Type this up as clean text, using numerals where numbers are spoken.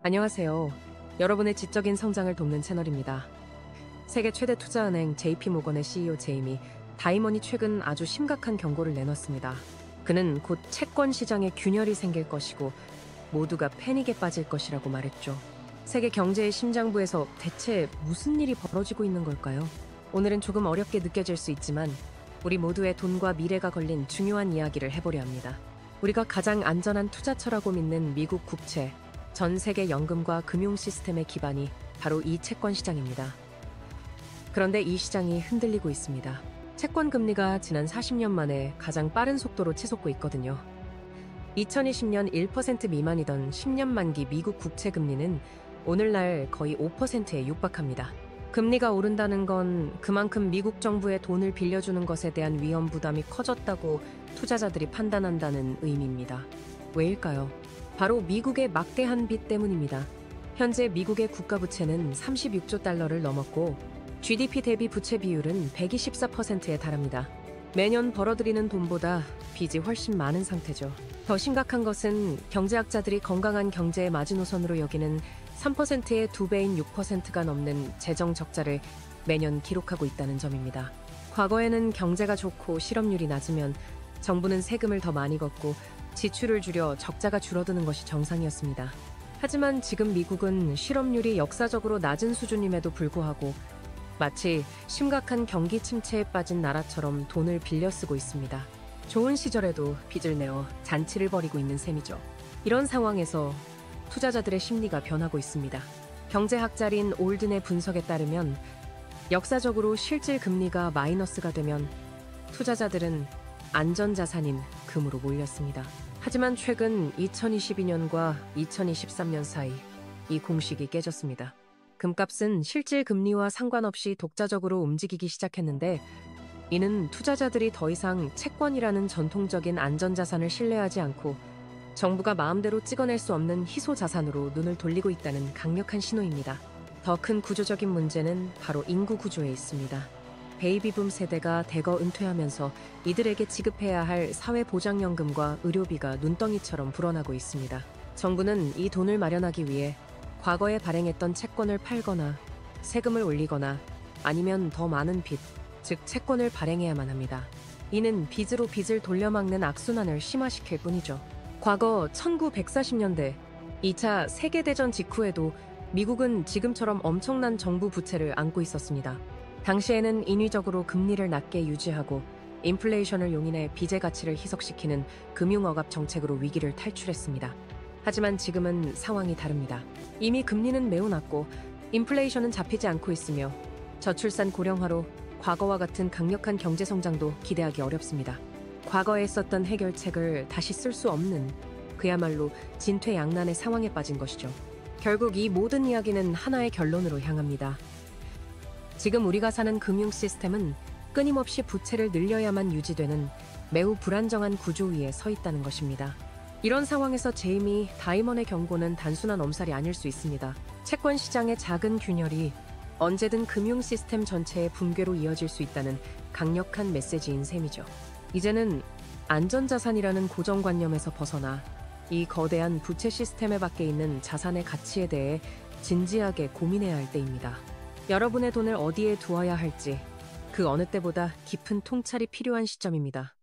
안녕하세요. 여러분의 지적인 성장을 돕는 채널입니다. 세계 최대 투자은행 JP모건의 CEO 제이미 다이먼이 최근 아주 심각한 경고를 내놨습니다. 그는 곧 채권 시장에 균열이 생길 것이고 모두가 패닉에 빠질 것이라고 말했죠. 세계 경제의 심장부에서 대체 무슨 일이 벌어지고 있는 걸까요? 오늘은 조금 어렵게 느껴질 수 있지만 우리 모두의 돈과 미래가 걸린 중요한 이야기를 해보려 합니다. 우리가 가장 안전한 투자처라고 믿는 미국 국채, 전 세계 연금과 금융 시스템의 기반이 바로 이 채권 시장입니다. 그런데 이 시장이 흔들리고 있습니다. 채권 금리가 지난 40년 만에 가장 빠른 속도로 치솟고 있거든요. 2020년 1% 미만이던 10년 만기 미국 국채 금리는 오늘날 거의 5%에 육박합니다. 금리가 오른다는 건 그만큼 미국 정부에 돈을 빌려주는 것에 대한 위험 부담이 커졌다고 투자자들이 판단한다는 의미입니다. 왜일까요? 바로 미국의 막대한 빚 때문입니다. 현재 미국의 국가부채는 36조 달러를 넘었고 GDP 대비 부채 비율은 124%에 달합니다. 매년 벌어들이는 돈보다 빚이 훨씬 많은 상태죠. 더 심각한 것은 경제학자들이 건강한 경제의 마지노선으로 여기는 3%의 2배인 6%가 넘는 재정 적자를 매년 기록하고 있다는 점입니다. 과거에는 경제가 좋고 실업률이 낮으면 정부는 세금을 더 많이 걷고 지출을 줄여 적자가 줄어드는 것이 정상이었습니다. 하지만 지금 미국은 실업률이 역사적으로 낮은 수준임에도 불구하고 마치 심각한 경기 침체에 빠진 나라처럼 돈을 빌려 쓰고 있습니다. 좋은 시절에도 빚을 내어 잔치를 벌이고 있는 셈이죠. 이런 상황에서 투자자들의 심리가 변하고 있습니다. 경제학자인 올든의 분석에 따르면 역사적으로 실질 금리가 마이너스가 되면 투자자들은 안전자산인 금으로 몰렸습니다. 하지만 최근 2022년과 2023년 사이 이 공식이 깨졌습니다. 금값은 실질 금리와 상관없이 독자적으로 움직이기 시작했는데 이는 투자자들이 더 이상 채권이라는 전통적인 안전자산을 신뢰하지 않고 정부가 마음대로 찍어낼 수 없는 희소자산으로 눈을 돌리고 있다는 강력한 신호입니다. 더 큰 구조적인 문제는 바로 인구 구조에 있습니다. 베이비붐 세대가 대거 은퇴하면서 이들에게 지급해야 할 사회보장연금과 의료비가 눈덩이처럼 불어나고 있습니다. 정부는 이 돈을 마련하기 위해 과거에 발행했던 채권을 팔거나 세금을 올리거나 아니면 더 많은 빚, 즉 채권을 발행해야만 합니다. 이는 빚으로 빚을 돌려막는 악순환을 심화시킬 뿐이죠. 과거 1940년대 2차 세계대전 직후에도 미국은 지금처럼 엄청난 정부 부채를 안고 있었습니다. 당시에는 인위적으로 금리를 낮게 유지하고 인플레이션을 용인해 빚의 가치를 희석시키는 금융억압 정책으로 위기를 탈출했습니다. 하지만 지금은 상황이 다릅니다. 이미 금리는 매우 낮고 인플레이션은 잡히지 않고 있으며 저출산 고령화로 과거와 같은 강력한 경제 성장도 기대하기 어렵습니다. 과거에 썼던 해결책을 다시 쓸 수 없는 그야말로 진퇴양난의 상황에 빠진 것이죠. 결국 이 모든 이야기는 하나의 결론으로 향합니다. 지금 우리가 사는 금융 시스템은 끊임없이 부채를 늘려야만 유지되는 매우 불안정한 구조 위에 서 있다는 것입니다. 이런 상황에서 제이미 다이먼의 경고는 단순한 엄살이 아닐 수 있습니다. 채권 시장의 작은 균열이 언제든 금융 시스템 전체의 붕괴로 이어질 수 있다는 강력한 메시지인 셈이죠. 이제는 안전자산이라는 고정관념에서 벗어나 이 거대한 부채 시스템에 밖에 있는 자산의 가치에 대해 진지하게 고민해야 할 때입니다. 여러분의 돈을 어디에 두어야 할지 그 어느 때보다 깊은 통찰이 필요한 시점입니다.